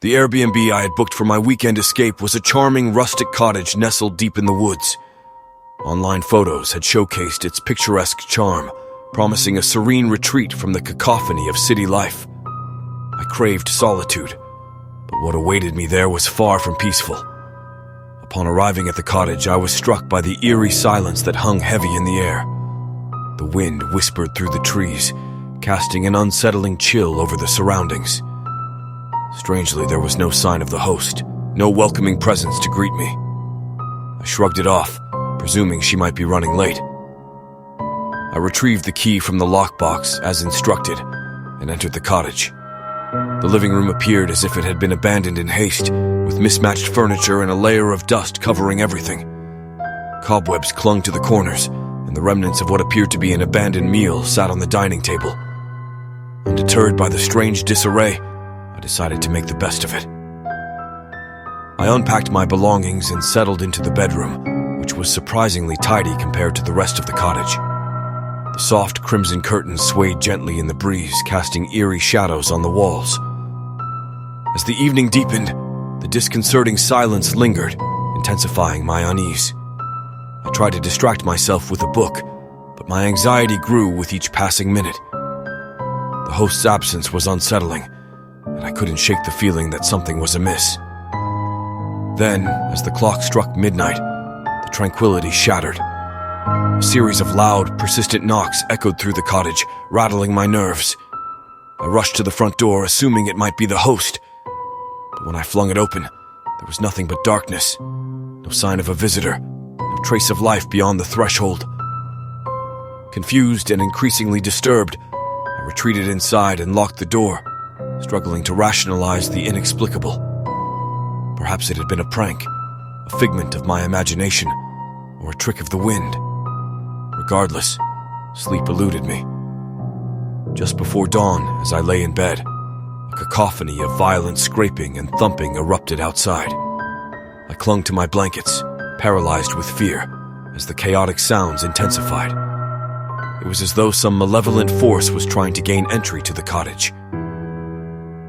The Airbnb I had booked for my weekend escape was a charming rustic cottage nestled deep in the woods. Online photos had showcased its picturesque charm, promising a serene retreat from the cacophony of city life. I craved solitude, but what awaited me there was far from peaceful. Upon arriving at the cottage, I was struck by the eerie silence that hung heavy in the air. The wind whispered through the trees, casting an unsettling chill over the surroundings. Strangely, there was no sign of the host, no welcoming presence to greet me. I shrugged it off, presuming she might be running late. I retrieved the key from the lockbox, as instructed, and entered the cottage. The living room appeared as if it had been abandoned in haste, with mismatched furniture and a layer of dust covering everything. Cobwebs clung to the corners, and the remnants of what appeared to be an abandoned meal sat on the dining table. Undeterred by the strange disarray, I decided to make the best of it. I unpacked my belongings and settled into the bedroom, which was surprisingly tidy compared to the rest of the cottage. The soft crimson curtains swayed gently in the breeze, casting eerie shadows on the walls. As the evening deepened, the disconcerting silence lingered, intensifying my unease. I tried to distract myself with a book, but my anxiety grew with each passing minute. The host's absence was unsettling, and I couldn't shake the feeling that something was amiss. Then, as the clock struck midnight, the tranquility shattered. A series of loud, persistent knocks echoed through the cottage, rattling my nerves. I rushed to the front door, assuming it might be the host. But when I flung it open, there was nothing but darkness. No sign of a visitor, no trace of life beyond the threshold. Confused and increasingly disturbed, I retreated inside and locked the door, struggling to rationalize the inexplicable. Perhaps it had been a prank, a figment of my imagination, or a trick of the wind. Regardless, sleep eluded me. Just before dawn, as I lay in bed, a cacophony of violent scraping and thumping erupted outside. I clung to my blankets, paralyzed with fear, as the chaotic sounds intensified. It was as though some malevolent force was trying to gain entry to the cottage.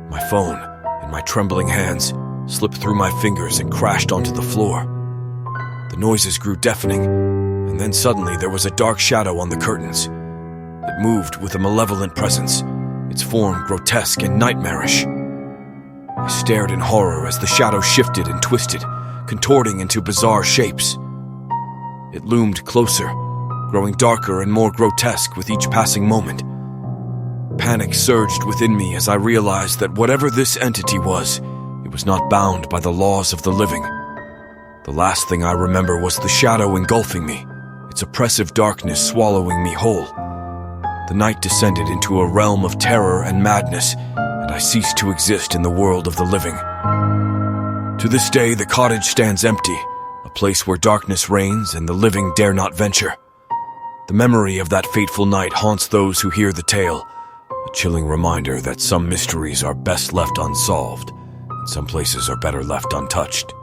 My phone, in my trembling hands, slipped through my fingers and crashed onto the floor. The noises grew deafening, and then suddenly there was a dark shadow on the curtains. It moved with a malevolent presence, its form grotesque and nightmarish. I stared in horror as the shadow shifted and twisted, contorting into bizarre shapes. It loomed closer, growing darker and more grotesque with each passing moment. Panic surged within me as I realized that whatever this entity was, it was not bound by the laws of the living. The last thing I remember was the shadow engulfing me, its oppressive darkness swallowing me whole. The night descended into a realm of terror and madness, and I ceased to exist in the world of the living. To this day, the cottage stands empty, a place where darkness reigns and the living dare not venture. The memory of that fateful night haunts those who hear the tale, a chilling reminder that some mysteries are best left unsolved, and some places are better left untouched.